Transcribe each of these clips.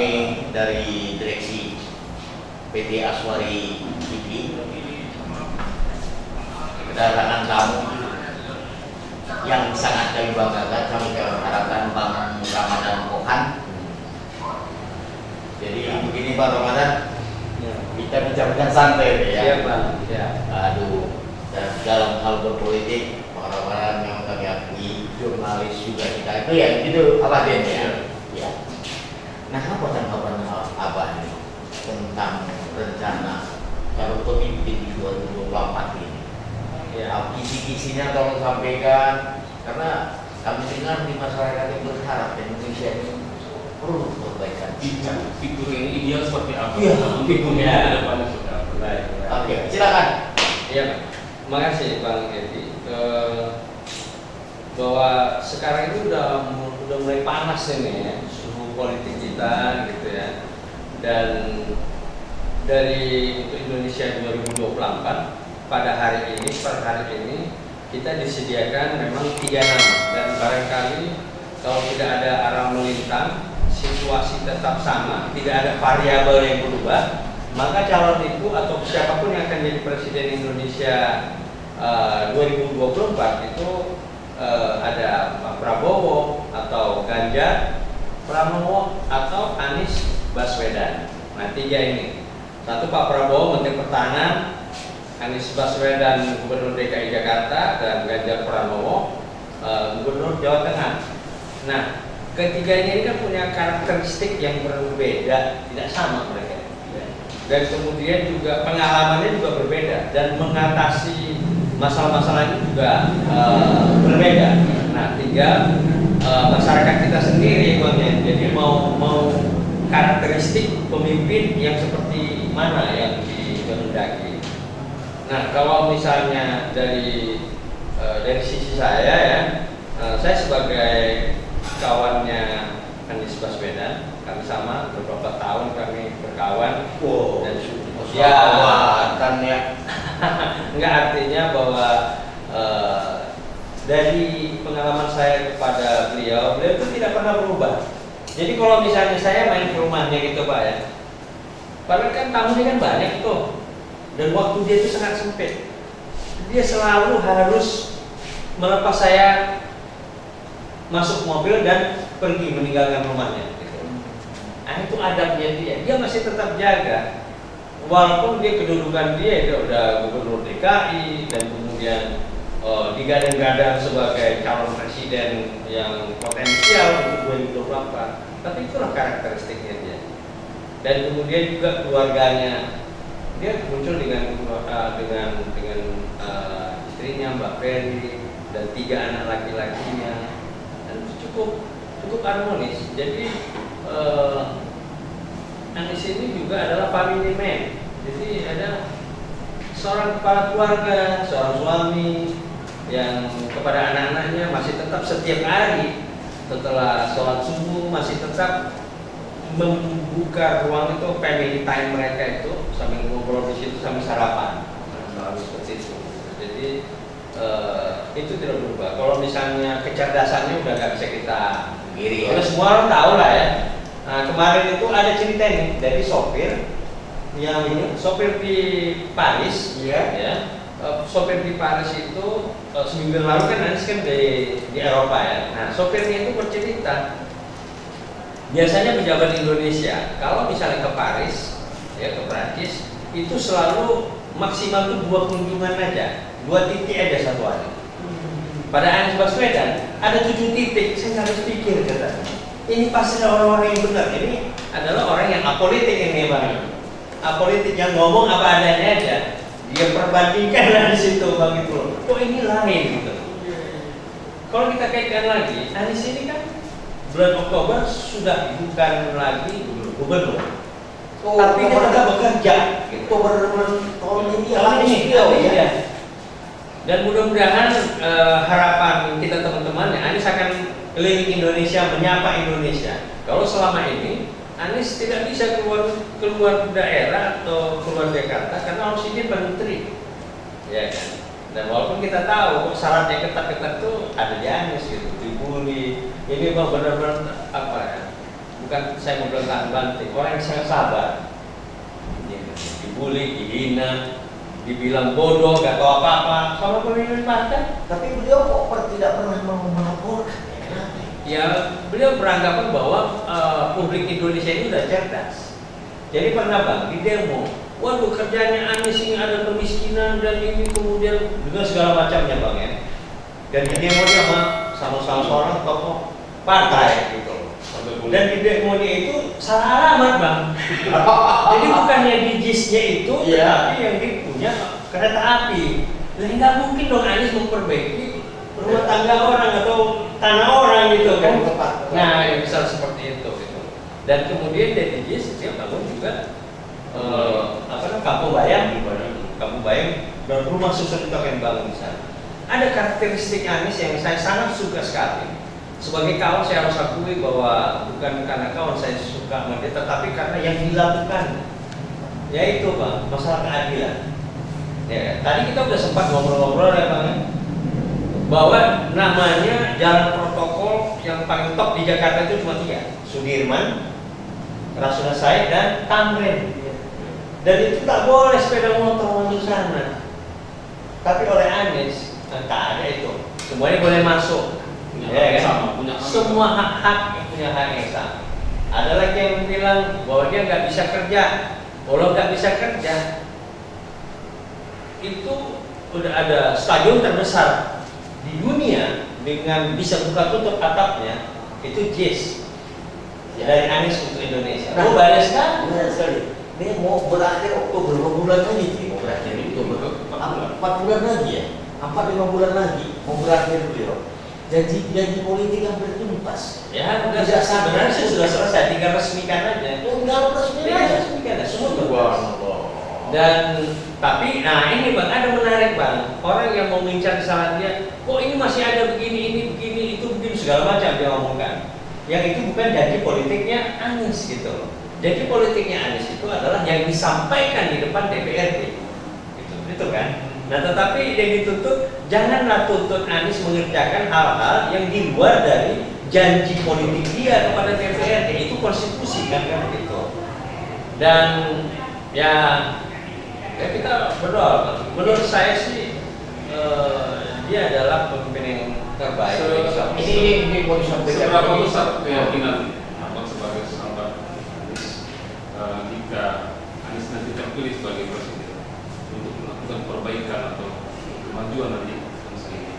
kami dari direksi PT Aswari TV kedatangan tamu yang sangat kami banggakan. Kami harapkan Bang Ramadan Pohan. Jadi begini Pak Ramadan, kita bicara santai ya. Iya Bang. Ya. Aduh, dan dalam hal berpolitik Pak Ramadan yang kami akui jurnalis juga kita itu ya gitu apa ya. Ya. Nah, apa tanggapan Abah ini tentang rencana calon pemimpin di 2024 ini? Ya, kisi-kisinya tolong sampaikan, karena kami dengar di masyarakat yang berharap Indonesia ini perlu perbaikan. Figur yang ideal seperti apa? Iya, figurnya ke depannya seperti apa? Baik. Oke, silakan. Iya, makasih Bang Edi. Bahwa sekarang itu udah mulai panas ini ya, suhu politik kita gitu ya. Dan dari untuk Indonesia 2024 pada hari ini, per hari ini kita disediakan memang 3 nama, dan barangkali kalau tidak ada arah melintang, situasi tetap sama, tidak ada variabel yang berubah, maka calon itu atau siapapun yang akan jadi presiden Indonesia 2024 itu ada Pak Prabowo atau Ganjar Pranowo atau Anies Baswedan. Nah, 3 ini. Satu Pak Prabowo Menteri Pertahanan, Anies Baswedan Gubernur DKI Jakarta, dan Ganjar Pranowo Gubernur Jawa Tengah. Nah, ketiganya ini kan punya karakteristik yang berbeda, tidak sama mereka. Dan kemudian juga pengalamannya juga berbeda, dan mengatasi masalah-masalah ini juga berbeda. Nah, tinggal masyarakat kita sendiri Bang ya. Jadi mau karakteristik pemimpin yang seperti mana yang dikehendaki. Nah, kalau misalnya dari sisi saya ya, saya sebagai kawannya Anies Baswedan, kami sama beberapa tahun kami berkawan. Wow. Dan Ya, kan ya. Enggak, artinya bahwa dari pengalaman saya kepada beliau itu tidak pernah berubah. Jadi kalau misalnya saya main ke rumahnya gitu Pak ya, padahal kan tamunya kan banyak tuh, dan waktu dia itu sangat sempit. Dia selalu harus melepas saya masuk mobil dan pergi meninggalkan rumahnya. Gitu. Nah, itu adabnya dia. Dia masih tetap jaga, walaupun dia kedudukan dia itu udah gubernur DKI dan kemudian digadang-gadang sebagai calon presiden yang potensial untuk 2024. Tapi itulah karakteristiknya dia. Dan kemudian juga keluarganya, dia muncul dengan istrinya Mbak Ferry dan 3 anak laki-lakinya, dan itu cukup harmonis. Jadi Anies ini juga adalah family man. Jadi ada seorang kepala keluarga, seorang suami yang kepada anak-anaknya masih tetap setiap hari setelah sholat subuh masih tetap membuka ruang itu family time mereka itu, sambil ngobrol di situ sambil sarapan. Selalu seperti itu. Jadi itu tidak berubah. Kalau misalnya kecerdasannya udah nggak bisa kita Giri, ya. Semua orang tahu lah ya. Nah, kemarin itu ada cerita nih dari sopir yang sopir di Paris, ya. Sopir di Paris itu seminggu lalu kan Anies kan di Eropa ya. Nah, sopirnya itu bercerita, biasanya pejabat Indonesia kalau misalnya ke Paris, ya ke Prancis, itu selalu maksimal itu 2 kunjungan aja, 2 titik aja satu hari. Pada Anies Baswedan ada 7 titik, saya harus pikir kata. Ini pasti orang-orang yang benar. Ini adalah orang yang apolitik ini Bang. Apolitik yang ngomong apa adanya aja. Dia perbandingkan lah di situ Bang itu loh. Kok ini lain gitu. Kalau kita kaitkan lagi, Anies ini kan bulan Oktober sudah bukan lagi gubernur. Tapi dia tetap bekerja. Oktober tahun ini ya. Dan mudah-mudahan harapan kita teman-teman, Anies akan keliling Indonesia, menyapa Indonesia. Kalau selama ini Anies tidak bisa keluar daerah atau keluar Jakarta karena harus izin menteri, ya kan. Dan walaupun kita tahu syaratnya ketat-ketat tuh ada di Anies gitu, dibully. Ini benar-benar apa ya? bukan saya mau bilang tahan banting, orang yang sangat sabar. Dibully, dihina, dibilang bodoh, gak tahu apa-apa, sama pemimpin partai. Tapi beliau kok tidak pernah mau melaporkan. Kenapa? Ya, beliau beranggapan bahwa publik Indonesia ini udah cerdas. Jadi pernah bang di demo, waduh kerjanya Anies ini ada kemiskinan dan ini kemudian dengan segala macamnya bang ya. Dan di demo dia sama seorang tokoh partai gitu. Dan di demonya itu salah alamat bang. Jadi bukannya di JIS-nya itu, tapi yang dia punya kereta api. Lah nggak mungkin dong Anies memperbaiki rumah tangga orang atau tanah orang gitu kan. Nah, yang misal seperti itu gitu. Dan kemudian dari JIS dia bangun juga kampung bayam, kampung bayam dan rumah susun itu akan bangun di sana. Ada karakteristik Anies yang saya sangat suka sekali. Sebagai kawan saya harus akui bahwa bukan karena kawan saya suka sama dia, tetapi karena yang dilakukan, yaitu bang masalah keadilan. Ya, tadi kita udah sempat ngobrol-ngobrol ya bang, bahwa namanya jalan protokol yang paling top di Jakarta itu cuma 3, Sudirman, Rasuna Said dan Tamrin. Dan itu tak boleh sepeda motor masuk sana. Tapi oleh Anies tak ada itu, semuanya boleh masuk. Ya, kan? Punya Semua hak punya hak yang sama. Ada lagi yang bilang bahwa dia nggak bisa kerja. Kalau nggak bisa kerja, itu udah ada stadion terbesar di dunia dengan bisa buka tutup atapnya, itu JIS dari Anies untuk Indonesia. Oh banyak sekali. Benar sekali. Ini mau berakhir Oktober, 5 bulan lagi sih. Mau berakhir Oktober. 4 bulan lagi ya? 4-5 bulan lagi mau berakhir beliau. Janji politik hampir tuntas. Ya, sebenarnya sudah selesai, tinggal resmikan aja. Tinggal resmikan aja. Semua tugas. Dan tapi, nah ini bang, ada menarik bang. Orang yang mau mengincar kesalahan dia, kok ini masih ada begini, ini begini, itu begini, segala macam dia ngomongkan. Yang itu bukan janji politiknya Anies gitu loh. Janji politiknya Anies itu adalah yang disampaikan di depan DPRD. Gitu kan? Nah tetapi yang dituntut, janganlah tuntut Anies mengerjakan hal-hal yang di luar dari janji politik dia kepada DPRD. Itu konstitusi kan gitu. Dan ya kita berdoa. Menurut saya sih dia adalah pemimpin yang terbaik. Ini mau disampaikan. Seberapa besar keyakinan abang sebagai sahabat Anies jika Anies nanti terpilih sebagai presiden untuk melakukan perbaikan atau kemajuan nanti bangsa ini?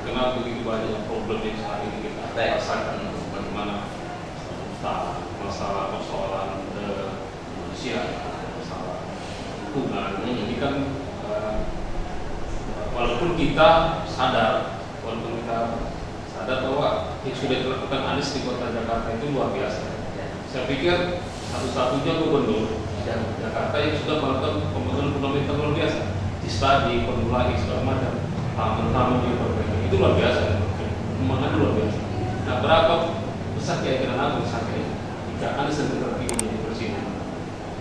Kenapa begitu banyak problem yang saat ini kita rasakan? Bagaimana masalah persoalan kemanusiaan, masalah lingkungan? Ini kan walaupun kita sadar bahwa yang sudah dilakukan Anies di kota Jakarta itu luar biasa. Saya pikir satu-satunya gubernur Jakarta yang sudah melakukan pembangunan yang luar biasa, di stadi, Formula E, segala macam, taman-taman yang berbeda, itu luar biasa, pembangunan luar biasa. Nah, berapa besar keyakinan aku sampai jika Anies nanti terpilih menjadi presiden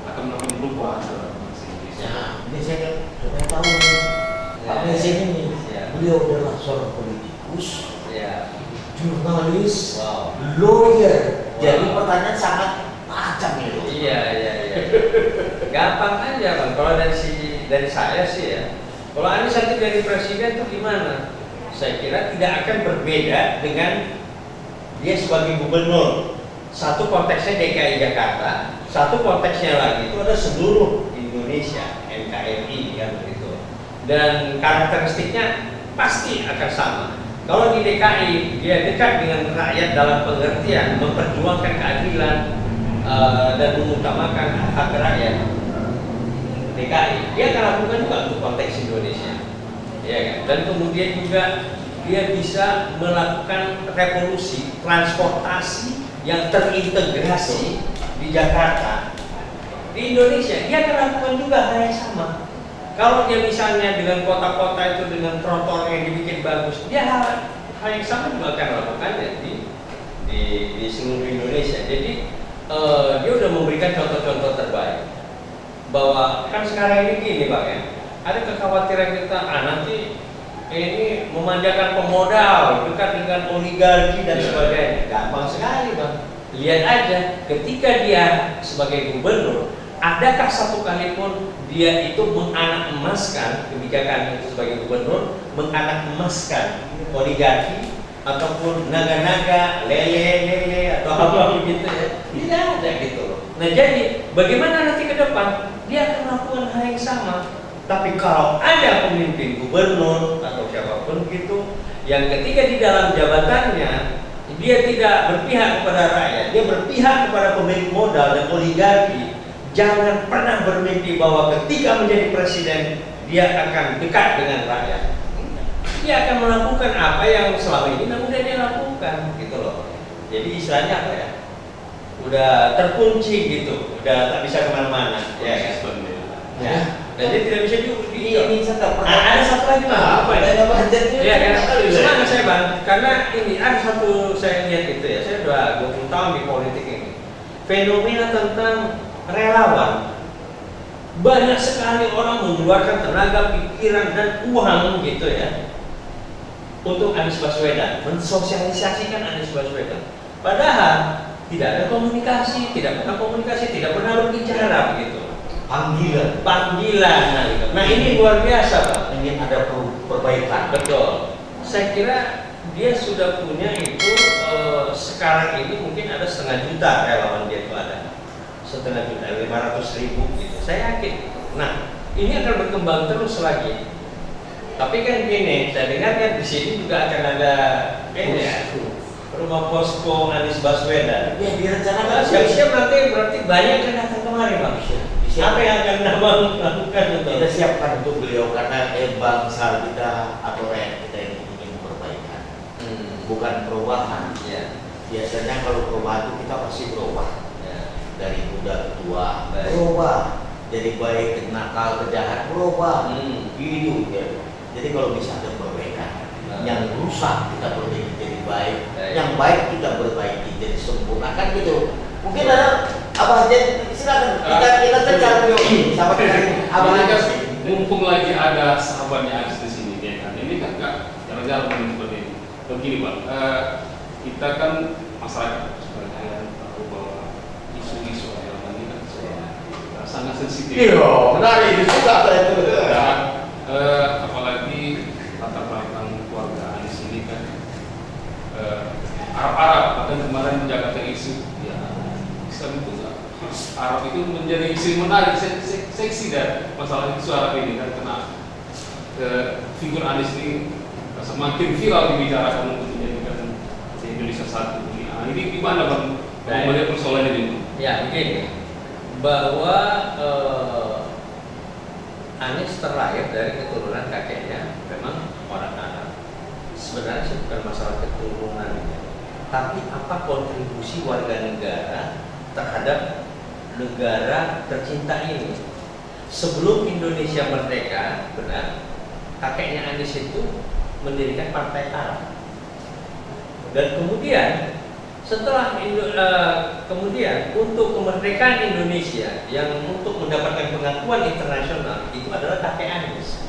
akan melakukan perubahan dalam bangsa Indonesia? Ini saya sudah tahu Pak Presiden ini, beliau adalah seorang politikus, jurnalis, lawyer. Jadi pertanyaan sangat tajam itu. Iya. Gampang aja bang. Kalau dari saya sih ya. Kalau Anies nanti dari presiden itu gimana? Saya kira tidak akan berbeda dengan dia sebagai gubernur. Satu konteksnya DKI Jakarta, satu konteksnya lagi itu ada seluruh Indonesia, NKRI kan begitu. Dan karakteristiknya pasti akan sama. Kalau di DKI dia dekat dengan rakyat dalam pengertian memperjuangkan keadilan dan mengutamakan hak rakyat. DKI dia akan lakukan juga untuk konteks Indonesia, ya kan? Dan kemudian juga dia bisa melakukan revolusi transportasi yang terintegrasi di Jakarta. Di Indonesia dia akan lakukan juga hal yang sama. Kalau dia misalnya dengan kota-kota itu dengan trotoar yang dibikin bagus, dia hal yang sama juga akan lakukannya di seluruh Indonesia. Jadi dia udah memberikan contoh-contoh terbaik. Bahwa kan sekarang ini gini Pak ya, ada kekhawatiran kita nanti ini memanjakan pemodal, dekat dengan oligarki dan sebagainya. Gampang sekali Bang. lihat aja ketika dia sebagai gubernur, adakah satu kali pun dia itu menganak emaskan kebijakan itu sebagai gubernur, menganak emaskan oligarki ataupun naga-naga, lele atau apa begitu ya? Tidak ada gitu loh. Nah jadi bagaimana nanti ke depan dia akan melakukan hal yang sama. Tapi kalau ada pemimpin gubernur atau siapapun gitu yang ketika di dalam jabatannya dia tidak berpihak kepada rakyat, dia berpihak kepada pemilik modal dan oligarki, jangan pernah bermimpi bahwa ketika menjadi presiden dia akan dekat dengan rakyat. Dia akan melakukan apa yang selama ini tidak dia lakukan gitu loh. Jadi istilahnya apa ya? Udah terkunci gitu, udah tak bisa kemana-mana. Ya kan? Ya. Dan dia tidak bisa Ini saya pernah. ada satu lagi bang, apa ya? Iya kan? Semangat saya bang, karena ini ada satu saya lihat itu ya, saya udah 20 tahun di politik ini. Fenomena tentang relawan, banyak sekali orang mengeluarkan tenaga, pikiran dan uang gitu ya untuk Anies Baswedan, mensosialisasikan Anies Baswedan. Padahal tidak ada komunikasi, tidak pernah berbicara begitu. Panggilan, nah ini luar biasa Pak. Ingin ada perbaikan. Betul. Saya kira dia sudah punya itu sekarang ini mungkin ada 500 juta relawan dia itu ada. 500 juta, 500.000 gitu. Saya yakin. Nah, ini akan berkembang terus lagi. Tapi kan gini, saya dengar kan di sini juga akan ada ini ya, rumah posko Anies Baswedan. Ya direncanakan. Siap-siap nanti berarti banyak yang datang kemari Bang. Apa yang akan Abang lakukan itu? Kita siapkan untuk beliau karena bangsa kita atau rakyat kita ini ingin perbaikan, bukan perubahan. Ya. Biasanya kalau perubahan itu kita pasti berubah. Ya. Dari muda ke tua Baik. berubah, jadi baik ke nakal ke jahat berubah. Gitu ya. Jadi kalau bisa ada perbaikan, yang rusak kita perbaiki jadi baik, yang baik kita perbaiki jadi sempurna kan gitu. Mungkin ada apa aja, silakan kita cari dulu sama Abang kasih, mumpung lagi ada sahabatnya Anies di sini, ya kan? Ini kan nggak jarang-jarang seperti ini. Begini Pak, kita kan masyarakat sebenarnya tahu bahwa isu-isu agama ini kan sangat sensitif. Iya, menarik itu juga saya itu. Dan apalagi latar belakang keluarga Anies ini kan Arab-Arab, bahkan kemarin Jakarta isu ya Islam itu Arab itu menjadi isu menarik, seksi dan masalah isu Arab ini kan karena figur Anies ini semakin viral dibicarakan untuk menjadikan Indonesia satu. Nah, ini gimana Bang melihat persoalan ini? Ya begini, bahwa Anies terlahir dari keturunan kakeknya memang orang Arab. Sebenarnya bukan masalah keturunan, tapi apa kontribusi warga negara terhadap negara tercinta ini. Sebelum Indonesia merdeka, benar, kakeknya Anies itu mendirikan Partai Arab. Dan kemudian setelah kemudian untuk kemerdekaan Indonesia yang untuk mendapatkan pengakuan internasional itu adalah kakek Anies.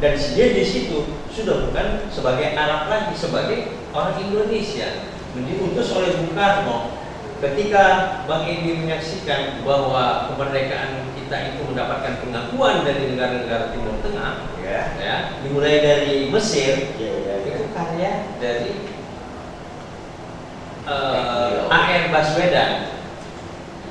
Dan dia di situ sudah bukan sebagai Arab lagi, sebagai orang Indonesia. Diutus oleh Bung Karno ketika Bang Edi menyaksikan bahwa kemerdekaan kita itu mendapatkan pengakuan dari negara-negara Timur Tengah, ya, dimulai dari Mesir, itu karya dari A.R. Baswedan.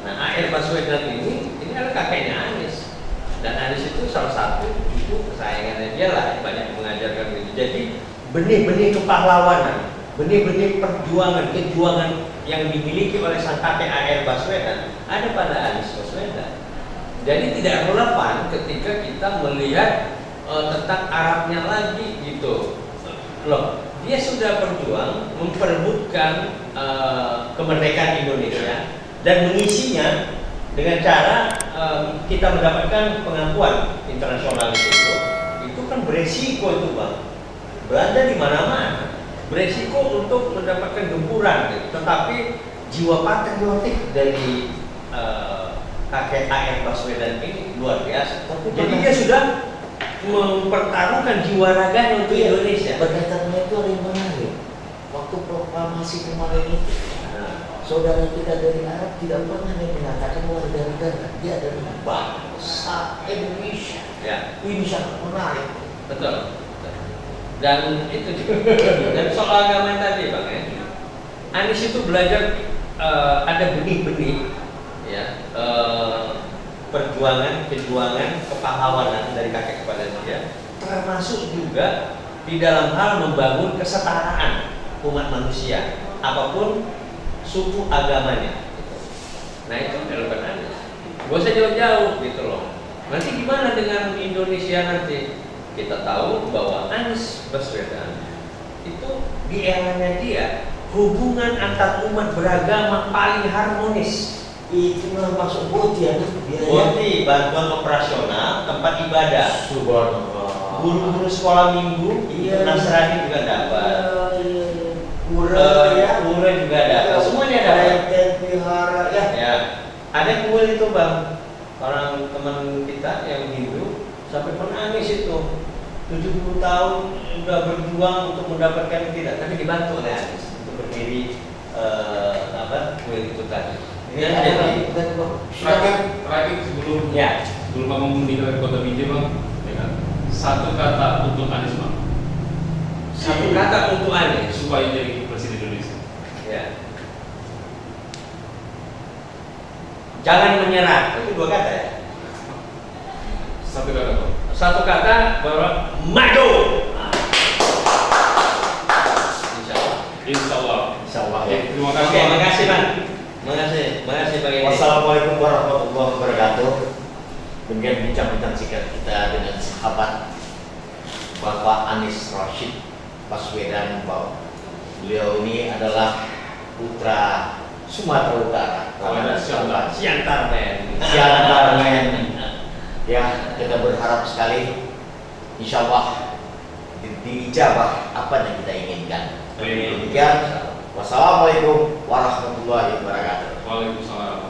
Nah, A.R. Baswedan ini adalah kakeknya Anies. Dan Anies itu salah satu itu kesayangannya dia lah, banyak mengajarkan itu. Jadi benih-benih kepahlawanan, benih-benih kejuangan yang dimiliki oleh sang kakek A.R. Baswedan ada pada Anies Baswedan. Jadi tidak relevan ketika kita melihat tentang Arabnya lagi gitu. Loh, dia sudah berjuang memperebutkan kemerdekaan Indonesia dan mengisinya dengan cara kita mendapatkan pengakuan internasional itu kan beresiko itu Bang. Belanda di mana-mana beresiko untuk mendapatkan gempuran gitu. Tetapi jiwa patriotik dari kakek A.R. Baswedan ini luar biasa. Jadi dia sudah mempertaruhkan jiwa raganya untuk Indonesia. Berkaitannya itu ada yang menarik. Waktu proklamasi kemarin itu, saudara kita dari Arab tidak pernah mengatakan warga negara, dia dari bangsa Indonesia. Ya, Ini sangat menarik. betul. Dan itu juga. Dan soal agama tadi Bang ya. Anies itu belajar ada benih-benih ya, perjuangan kepahlawanan dari kakek kepada dia, termasuk juga di dalam hal membangun kesetaraan umat manusia apapun suku agamanya. Nah itu relevan Anies. Gak usah jauh-jauh gitu loh. Nanti gimana dengan Indonesia nanti? Kita tahu bahwa Anies Baswedan itu di eranya dia hubungan antar umat beragama paling harmonis. Itu masuk BOTI ya, BOTI, bantuan operasional tempat ibadah. Subhanallah. Guru-guru sekolah minggu, Iya. Nasrani juga dapat. Pura ya, Pura juga dapat. Semuanya dapat. Vihara ya. Ya, ada kuil itu Bang, orang teman kita yang Hindu sampai menangis itu 70 tahun sudah berjuang untuk mendapatkan tidak, tapi dibantu oleh Anies untuk berdiri kuil itu tadi. Ini yang jadi Terakhir sebelum ya. Abang meninggalkan kota Binjai Bang, ya kan? Satu kata untuk Anies Bang. Satu kata untuk Anies Supaya jadi presiden Indonesia. ya. Jangan menyerah, itu 2 kata ya. Satu kata Bang. Satu kata bahwa maju. Insyaallah. Insyaallah. Insyaallah. Oke, terima kasih. Oke, Bang. makasih Bang. Makasih Bang Edi. Wassalamualaikum warahmatullahi wabarakatuh. Demikian bincang-bincang singkat kita dengan sahabat Bapak Anies Rashid Baswedan. Bahwa beliau ini adalah putra Sumatera Utara. Siantar men. Siantar men. Ya, kita berharap sekali insya Allah diijabah apa yang kita inginkan. Amin. Demikian, wassalamualaikum warahmatullahi wabarakatuh. Waalaikumsalam.